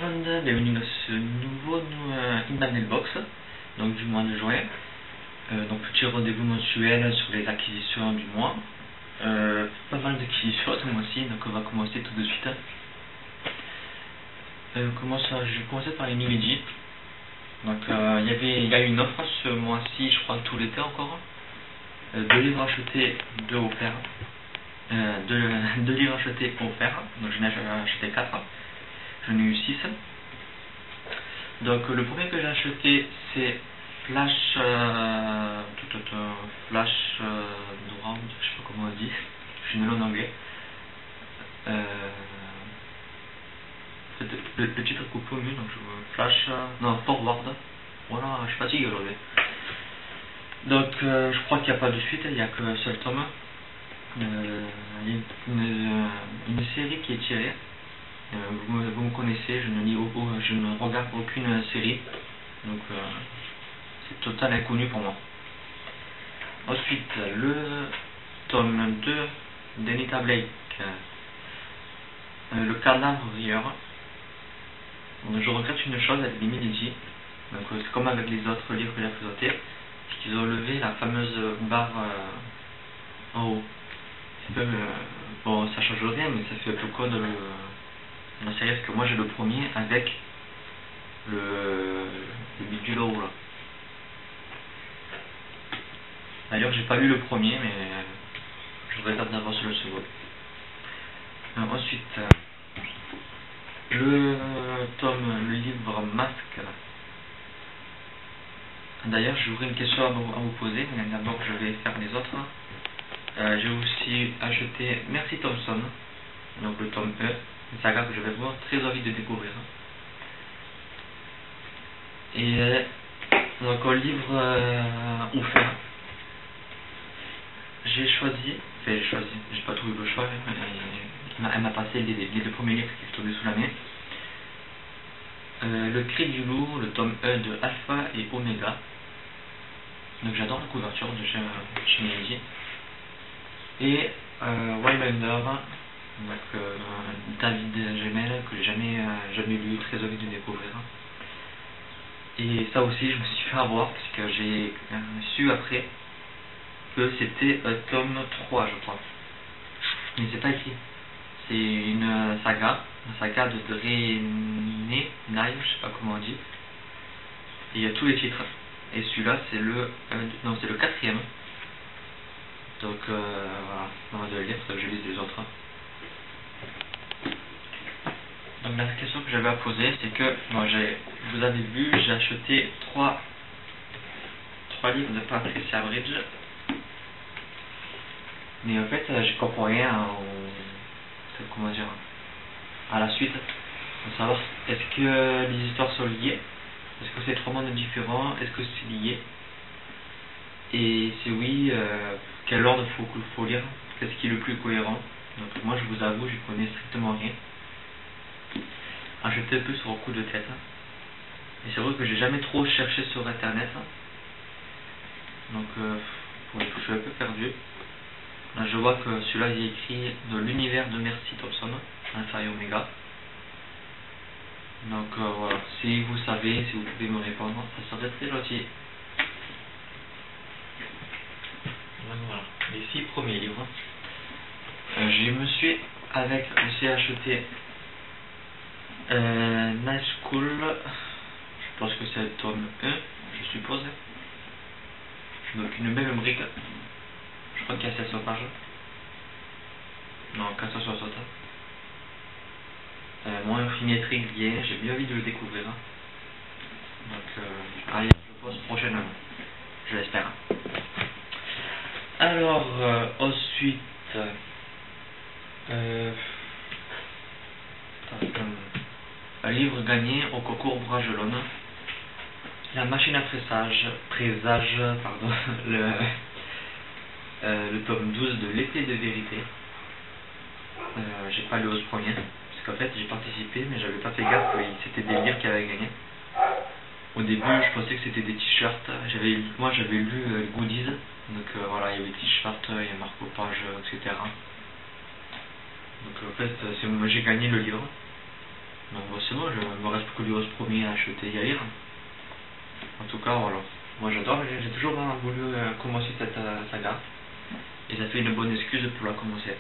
monde, bienvenue dans ce nouveau Inmanuel Box, donc du mois de juin. Donc petit rendez-vous mensuel sur les acquisitions du mois. Pas mal d'acquisitions ce mois-ci, donc on va commencer tout de suite. Je vais commencer par les Numidji. Donc il y a une offre ce mois-ci, je crois tout l'été encore. 2 livres achetés, 2 offerts. 2 livres achetés offerts, donc j'en ai acheté 4. J'en ai eu 6. Donc le premier que j'ai acheté c'est Flash Drowned, je sais pas comment on dit, je suis nul en anglais. Le titre coupe au mieux, donc Forward. Voilà, je suis fatigué aujourd'hui. Donc je crois qu'il n'y a pas de suite, il n'y a qu'un seul tome. Il y a une série qui est tirée. Vous me connaissez, je ne regarde aucune série, donc c'est total inconnu pour moi. Ensuite, le tome 2 d'Anita Blake, le cadavre rieur. Je regrette une chose avec les Numidji, donc c'est comme avec les autres livres que j'ai présentés, c'est qu'ils ont levé la fameuse barre en haut. Bon, ça change rien, mais ça fait un peu con de la série, parce que moi j'ai le premier avec le bidule haut là. D'ailleurs j'ai pas lu le premier, mais je regarde d'abord sur le second. Ensuite, le livre Masque. D'ailleurs j'aurais une question à vous poser, mais d'abord je vais faire les autres. J'ai aussi acheté Merci Thompson, donc le tome E, une saga que je vais avoir très envie de découvrir. Et donc au livre offert, j'ai pas trouvé le choix, elle m'a passé les 2 premiers livres qui se trouvaient sous la main. Le Cri du Loup, le tome E de Alpha et Omega. Donc j'adore la couverture de chez Numidji. Et Wildlander, donc David Gemmell, que j'ai jamais lu, très envie de découvrir. Et ça aussi je me suis fait avoir parce que j'ai su après que c'était tome 3 je crois. Mais c'est pas écrit. C'est une saga de René Naïf, je sais pas comment on dit. Et il y a tous les titres. Et celui-là c'est le 4e. Donc voilà, avant de le lire, je lis les autres. Donc la question que j'avais à poser, c'est que moi vous avez vu, j'ai acheté 3 livres de Patricia Bridge. Mais en fait, je comprends rien à la suite. Pour savoir est-ce que les histoires sont liées, est-ce que c'est 3 mondes différents, est-ce que c'est lié, et si oui, quel ordre faut lire, qu'est-ce qui est le plus cohérent. Donc moi je vous avoue, je connais strictement rien. J'étais un peu sur un coup de tête. Et c'est vrai que j'ai jamais trop cherché sur internet. Donc je suis un peu perdu. Là, je vois que celui-là il est écrit de l'univers de Merci Thompson, Alpha et Omega. Donc voilà, si vous savez, si vous pouvez me répondre, ça serait très gentil. Voilà, les 6 premiers livres. Je me suis aussi acheté Night School, je pense que c'est le tome 1, je suppose. Donc une belle brique, je crois qu'il y a 700 pages. Non, 460. Moi, Infinity Lié, j'ai bien envie de le découvrir. Donc, je pense prochainement, je l'espère. Alors, ensuite, un livre gagné au concours Bragelonne, La machine à présage, le tome 12 de L'épée de vérité. J'ai pas lu au premier, parce qu'en fait j'ai participé, mais j'avais pas fait gaffe que c'était des livres qui avaient gagné. Au début, je pensais que c'était des t-shirts. Moi j'avais lu les goodies, donc voilà, il y avait des t-shirts, il y a marque-page, etc. Donc en fait, j'ai gagné le livre. Donc bon, c'est bon, il me reste plus que le premier à acheter et à lire. En tout cas, voilà. Moi j'adore, j'ai toujours voulu commencer cette saga. Et ça fait une bonne excuse pour la commencer.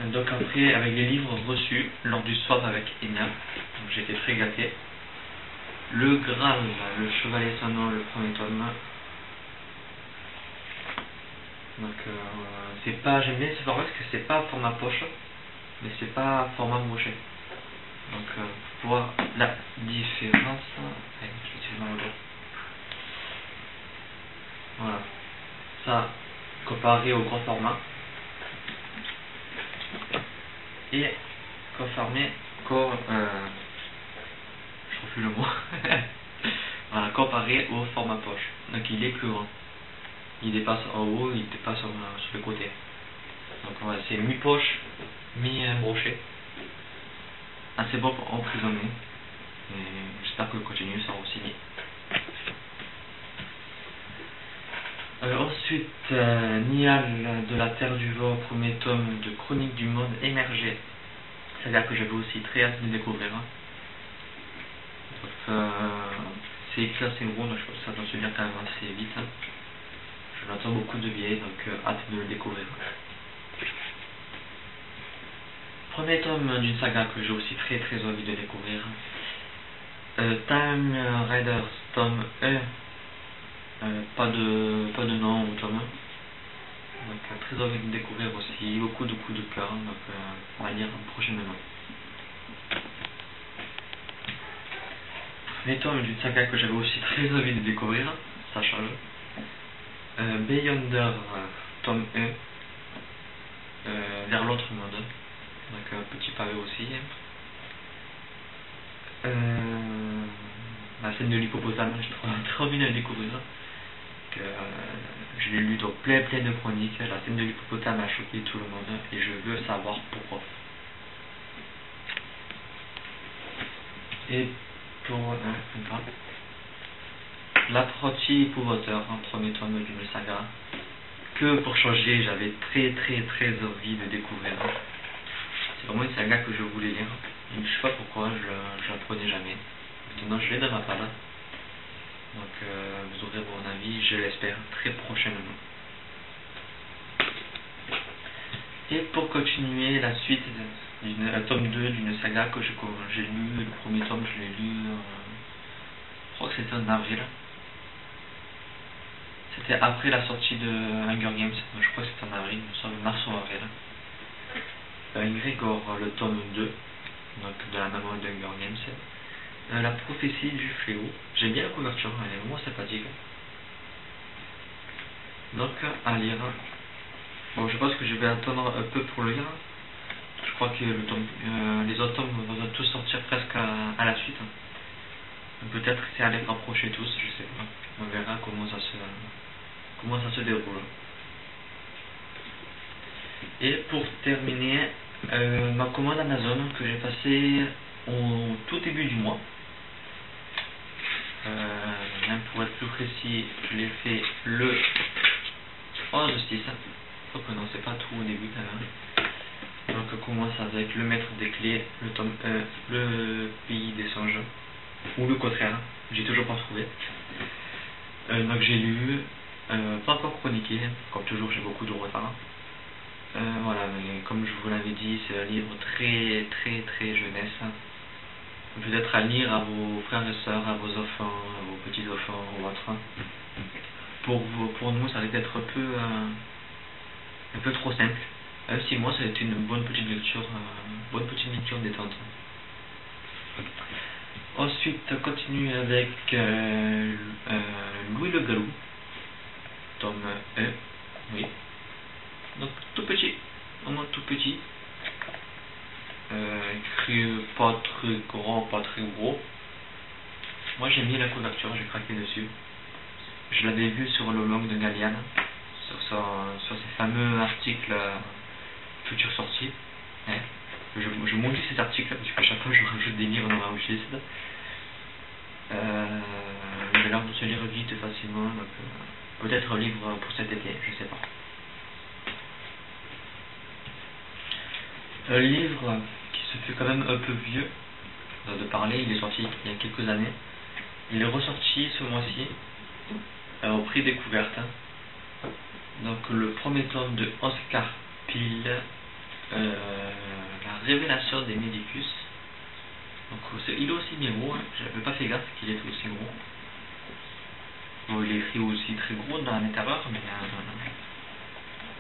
Donc après, avec les livres reçus lors du soir avec Enya, j'ai été très gâté. Le Graal, le Chevalier sans nom, le premier tome. Donc c'est pas, j'aime bien ce format parce que c'est pas format poche, mais c'est pas format brochet. Donc pour voir la différence, allez, je vais tirer dans le dos. Voilà, ça comparé au grand format et comparé je refais le mot. Voilà, comparé au format poche. Donc il est plus grand. Il dépasse en haut, il dépasse sur le côté. Donc voilà, c'est mi-poche, mi-brochet. Assez bon pour emprisonner. Et j'espère que le continu sera aussi bien. Ensuite, Nial de la Terre du Vent, premier tome de Chronique du Monde émergé. C'est-à-dire que j'avais aussi très hâte de découvrir. C'est écrit assez gros, donc je pense que ça doit se lire quand même assez vite. Je l'attends beaucoup de biais, donc hâte de le découvrir. Premier tome d'une saga que j'ai aussi très envie de découvrir. Time Raiders, tome 1. Pas de nom au tome 1. Donc très envie de découvrir aussi, beaucoup de coups de cœur, donc on va lire prochainement. Premier tome d'une saga que j'avais aussi très envie de découvrir, ça change. Beyonder, tome 1, vers l'autre monde, donc un petit pavé aussi. La scène de l'hippopotame, j'ai trop envie de la découvrir. Je l'ai lu dans plein de chroniques. La scène de l'hippopotame a choqué tout le monde et je veux savoir pourquoi. Et pour l'apprenti épouvanteur, un premier tome d'une saga que pour changer j'avais très envie de découvrir. C'est vraiment une saga que je voulais lire. Je ne sais pas pourquoi je la prenais jamais. Maintenant je l'ai dans ma palle. Donc vous aurez mon avis, je l'espère, très prochainement. Et pour continuer la suite tome 2 d'une saga que j'ai lu, le premier tome je l'ai lu, je crois que c'était en avril. C'était après la sortie de Hunger Games, je crois que c'était en avril, il me semble mars ou avril. Grégor, le tome 2, donc de la maman de Hunger Games. La prophétie du fléau. J'aime bien la couverture, elle est vraiment sympathique. Donc à lire. Bon, je pense que je vais attendre un peu pour le lire. Je crois que les autres tomes vont tous sortir presque à la suite. Peut-être c'est à les rapprocher tous, je sais pas. On verra comment ça se déroule. Et pour terminer, ma commande Amazon que j'ai passée au tout début du mois. Même pour être plus précis, je l'ai fait le 11/6. Faut que non, c'est pas tout au début quand même. Donc on commence avec le maître des clés, le tome 1, le pays des songes, ou le contraire, j'ai toujours pas trouvé. Donc j'ai lu, pas encore chroniqué, comme toujours j'ai beaucoup de retard. Voilà, mais comme je vous l'avais dit, c'est un livre très jeunesse. Peut-être à lire à vos frères et sœurs, à vos enfants, à vos petits-enfants ou autres. Pour nous, ça risque d'être un peu trop simple. Même si moi, ça a été une bonne petite lecture détente. Ensuite, continue avec Louis le Galou, tome 1, oui. Donc tout petit, vraiment tout petit. Écrit pas très grand, pas très gros. Moi j'ai mis la couverture, j'ai craqué dessus. Je l'avais vu sur le blog de Galliane, sur ces fameux articles futures sorties. Ouais. Je monte ces articles parce qu'à chaque fois je rajoute des livres dans ma wishlist. Il a l'air de se lire vite et facilement, donc peut-être un livre pour cet été, je sais pas. Un livre qui se fait quand même un peu vieux de parler, il est sorti il y a quelques années. Il est ressorti ce mois-ci au prix découverte. Donc le premier tome de Oscar Pile, La révélation des Médicus. Donc il est aussi bien gros, hein. J'avais pas fait gaffe qu'il était aussi gros. Bon, il est écrit aussi très gros dans l'intérieur, mais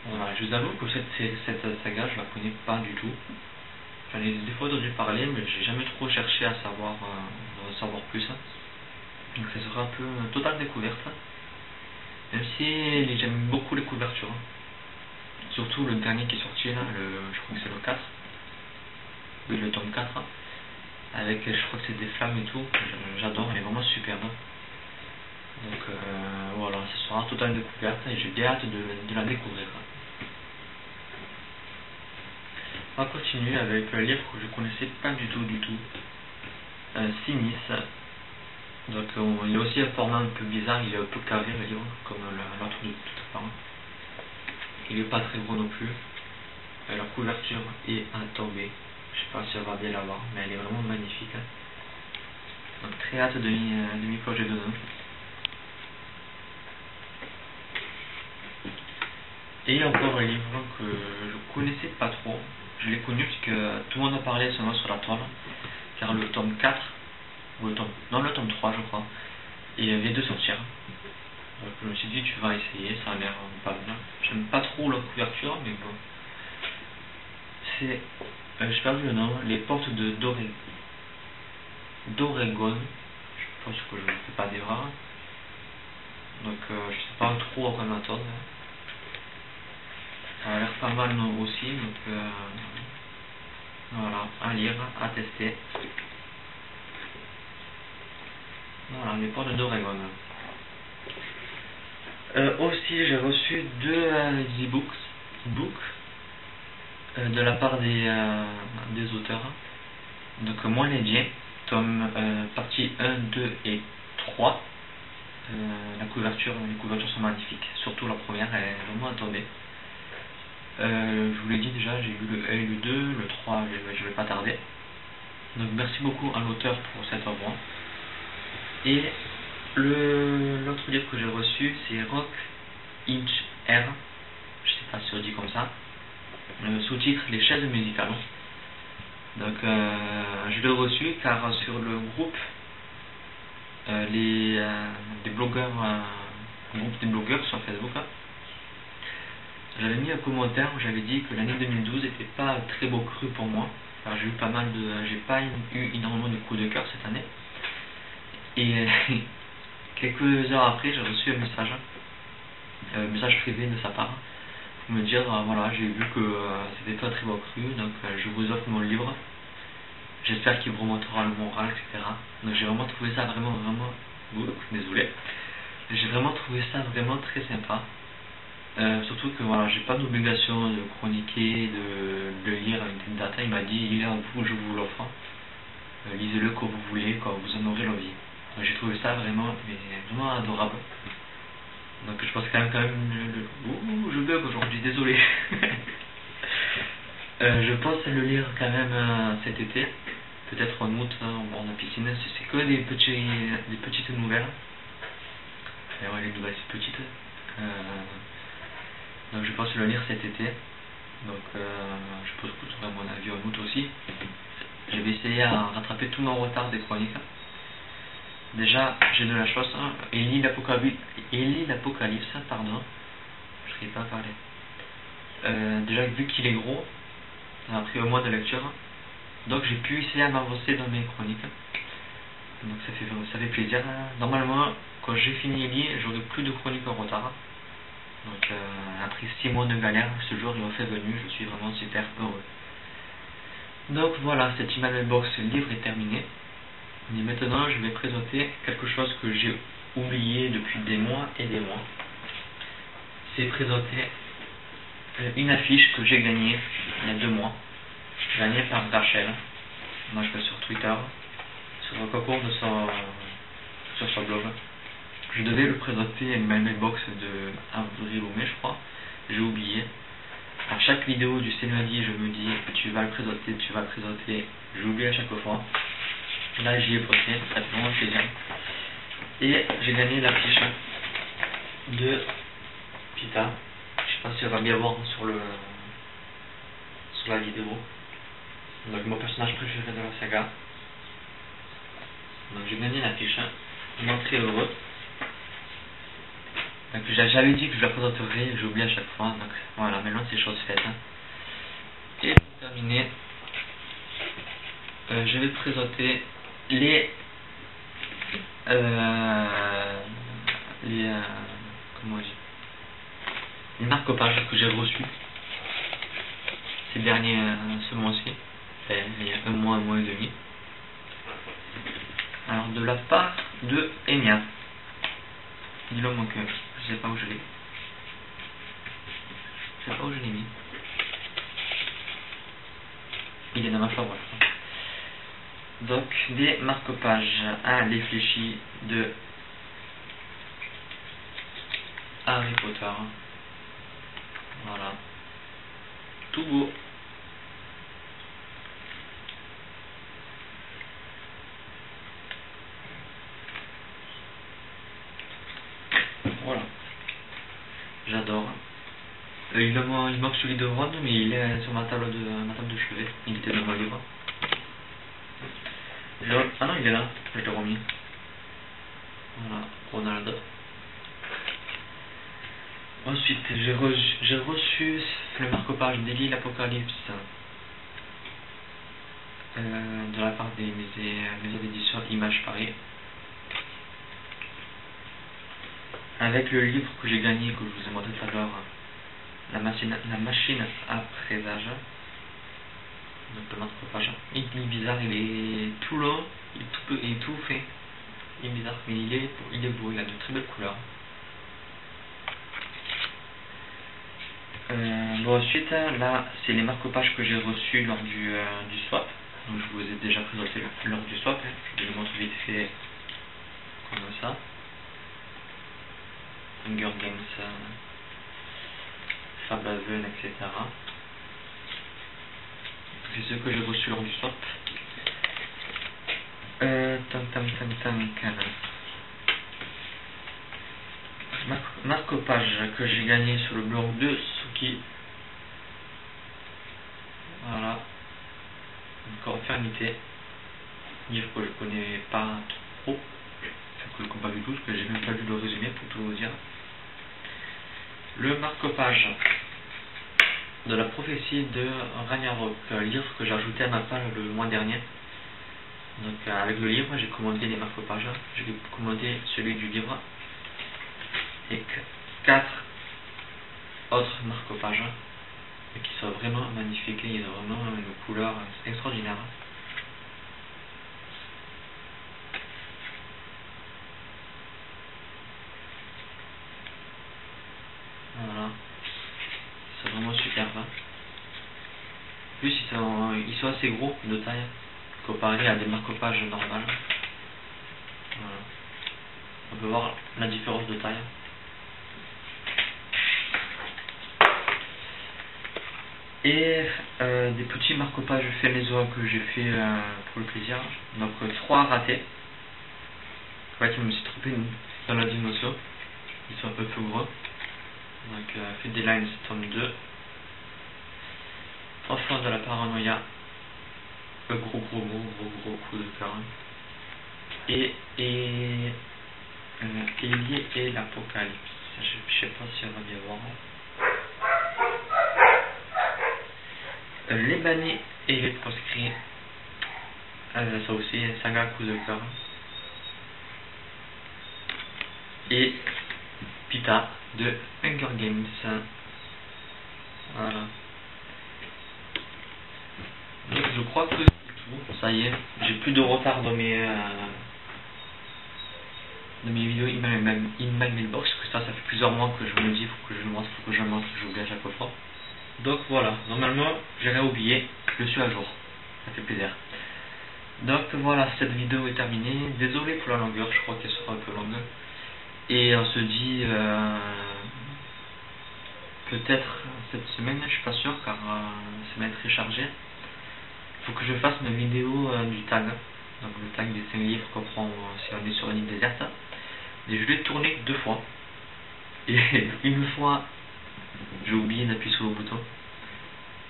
voilà, je vous avoue que cette saga je la connais pas du tout. J'en ai des fois entendu parler, mais j'ai jamais trop cherché à savoir, savoir plus. Donc ça sera un peu une totale découverte. Même si j'aime beaucoup les couvertures. Surtout le dernier qui est sorti là, je crois que c'est le 4. Oui, le tome 4. Avec, je crois que c'est des flammes et tout. J'adore, elle est vraiment superbe. Donc voilà, ce sera une totale découverte et j'ai bien hâte de la découvrir. On va continuer avec un livre que je connaissais pas du tout. Sinis. Donc il a aussi un format un peu bizarre, il est un peu carré le livre, comme l'autre de tout à l'heure. Il est pas très gros non plus. La couverture est à tomber. Je sais pas si on va bien la voir, mais elle est vraiment magnifique. Donc très hâte de m'y plonger dedans. Et encore un livre que je connaissais pas trop. Je l'ai connu parce que tout le monde a parlé seulement sur la toile, car le tome 4, ou le tome 3 je crois, il vient de sortir. Donc je me suis dit tu vas essayer, ça a l'air pas bien. J'aime pas trop la couverture, mais bon. C'est, j'ai perdu le nom, Les Portes de d'Oregon. Je pense que je ne fais pas d'erreur. Donc je sais pas trop à quoi m'attendre. Ça a l'air pas mal aussi, donc voilà, à lire, à tester. Voilà, les portes d'Oregon. Aussi, j'ai reçu deux e-books de la part des auteurs. Donc, Moine-Indien, tome partie 1, 2 et 3. Les couvertures sont magnifiques, surtout la première, elle est vraiment attendue. Je vous l'ai dit déjà, j'ai lu le 1 et le 2, le 3 je vais pas tarder. Donc merci beaucoup à l'auteur pour cette œuvre. Et l'autre livre que j'ai reçu, c'est Rock Inch R, je sais pas si on dit comme ça, sous-titre Les chaises musicales. Donc je l'ai reçu car sur le groupe des blogueurs, groupe des blogueurs sur Facebook, j'avais mis un commentaire où j'avais dit que l'année 2012 n'était pas un très beau cru pour moi. Alors j'ai pas eu énormément de coups de cœur cette année. Et quelques heures après, j'ai reçu un message privé de sa part pour me dire voilà, j'ai vu que c'était pas un très beau cru, donc je vous offre mon livre. J'espère qu'il vous remontera le moral, etc. Donc j'ai vraiment trouvé ça vraiment désolé. J'ai vraiment trouvé ça vraiment très sympa. Surtout que voilà, j'ai pas d'obligation de chroniquer, de lire une date. Il m'a dit il est à vous, je vous l'offre. Lisez-le quand vous voulez, quand vous en aurez l'envie. Donc j'ai trouvé ça vraiment adorable. Donc je pense quand même ouh, je bug aujourd'hui, désolé. Je pense le lire quand même cet été, peut-être en août, en bord de piscine. C'est que des petites nouvelles. Et ouais, les nouvelles c'est petites. Donc je pense le lire cet été. Donc je pense que j'aurai mon avis en août aussi. Je vais essayer à rattraper tout mon retard des chroniques. Déjà j'ai de la chance, Élie l'Apocalypse, pardon, je ne sais pas parler. Déjà vu qu'il est gros, ça m'a pris un mois de lecture. Donc j'ai pu essayer à m'avancer dans mes chroniques. Donc ça fait plaisir. Normalement quand j'ai fini Élie, j'aurai plus de chroniques en retard. Donc après 6 mois de galère, ce jour il m'a fait venu, je suis vraiment super heureux. Donc voilà, cette email box livre est terminée. Et maintenant je vais présenter quelque chose que j'ai oublié depuis des mois et des mois. C'est présenter une affiche que j'ai gagnée il y a 2 mois. Gagnée par Rachel. Moi je vais sur Twitter, sur le concours sur son blog. Je devais le présenter à une mailbox de avril ou mai je crois. J'ai oublié. À chaque vidéo du Seigneurie, je me dis que tu vas le présenter, tu vas le présenter. J'oublie à chaque fois. Là, j'y ai posté, ça fait vraiment plaisir. Et j'ai gagné la fiche de Pita. Je sais pas si elle va bien voir sur la vidéo. Donc mon personnage préféré de la saga. Donc j'ai gagné la fiche. Je suis très heureux. Donc j'avais dit que je la présenterai, j'oublie à chaque fois. Donc voilà, maintenant c'est chose faite. Et pour terminer, je vais présenter les comment on dit, les marque-pages que j'ai reçus ces derniers ce mois-ci, il y a un mois et demi. Alors de la part de Enya, dis-le mon cœur, je sais pas où je l'ai, mis. Il est dans ma favorite. Donc des marque-pages à les fléchis de Harry Potter. Voilà. Tout beau. Voilà. J'adore. Il manque celui de Ron, mais il est sur ma table de chevet. Il était dans mon livre. Ah non, il est là. Je l'ai remis. Voilà. Ronaldo. Ensuite, j'ai reçu le marque-page d'Eli l'Apocalypse de la part des maisons d'édition Image Paris, avec le livre que j'ai gagné, que je vous ai montré tout à l'heure, la machine à présage. Donc le marque-page, il est bizarre, il est tout long, il est tout fait, il est bizarre, mais il est beau, il a de très belles couleurs. Bon, ensuite, là, c'est les marque-pages que j'ai reçus lors du swap. Donc, je vous ai déjà présenté lors du swap. Je vous montre vite fait comme ça. Hunger Games, Fablehaven, etc. C'est ceux que j'ai reçus lors du swap. Marque-page que j'ai gagné sur le blog de Suki. Voilà. Encore Infernité. Livre que je connais pas trop. Enfin, que je connais pas du tout, parce que j'ai même pas lu le résumé pour tout vous dire. Le marque-page de la prophétie de Ragnarok, livre que j'ai ajouté à ma page le mois dernier. Donc avec le livre, j'ai commandé les marque-pages. J'ai commandé celui du livre et 4 autres marque-pages qui sont vraiment magnifiques. Il y a vraiment une couleur extraordinaire. Voilà, c'est vraiment superbe. En plus ils sont assez gros de taille comparé à des marque-pages normales. Voilà. On peut voir la différence de taille. Et des petits marque-pages faits maison que j'ai fait pour le plaisir. Donc 3 ratés. En fait, je me suis trompé dans la dimension. Ils sont un peu plus gros. Donc fait des lines tome 2. Enfant de la paranoïa. Le gros coup de cœur. Et Eli et l'Apocalypse. Je sais pas si on va bien voir. Les bannis et les proscrits. Ça aussi, saga coup de cœur. Et Pita de Hunger Games. Voilà. Donc je crois que c'est tout. Ça y est, j'ai plus de retard dans mes vidéos in my mailbox, parce que ça fait plusieurs mois que je me dis faut que je le montre, j'oublie à chaque fois. Donc voilà, normalement j'ai rien oublié, je suis à jour, ça fait plaisir. Donc voilà, cette vidéo est terminée. Désolé pour la longueur, je crois qu'elle sera un peu longue. Et on se dit peut-être cette semaine, je suis pas sûr car ça va être très chargé. Il faut que je fasse ma vidéo du tag, donc le tag des 5 livres qu'on prend si on est sur une île déserte. Et je l'ai tourné 2 fois. Et une fois, j'ai oublié d'appuyer sur le bouton.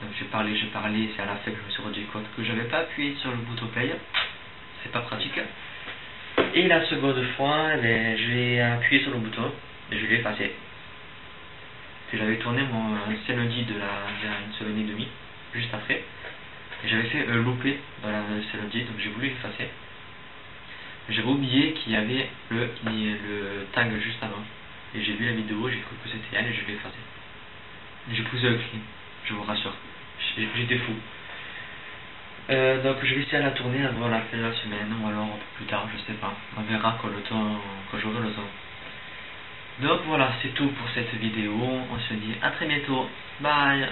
Donc j'ai parlé, c'est à la fin que je me suis rendu compte que j'avais pas appuyé sur le bouton play. C'est pas pratique. Et la seconde fois, j'ai appuyé sur le bouton et je l'ai effacé. Puis j'avais tourné mon CND il y a une semaine et demie, juste après. Et j'avais fait loupé dans la CND, donc j'ai voulu l'effacer. J'avais oublié qu'il y avait le tag juste avant. Et j'ai vu la vidéo, j'ai cru que c'était elle et je l'ai effacé. J'ai posé le clic, je vous rassure. J'étais fou. Donc je vais essayer à la tourner avant la fin de la semaine ou alors plus tard, je sais pas. On verra quand j'aurai le temps. Donc voilà, c'est tout pour cette vidéo. On se dit à très bientôt. Bye.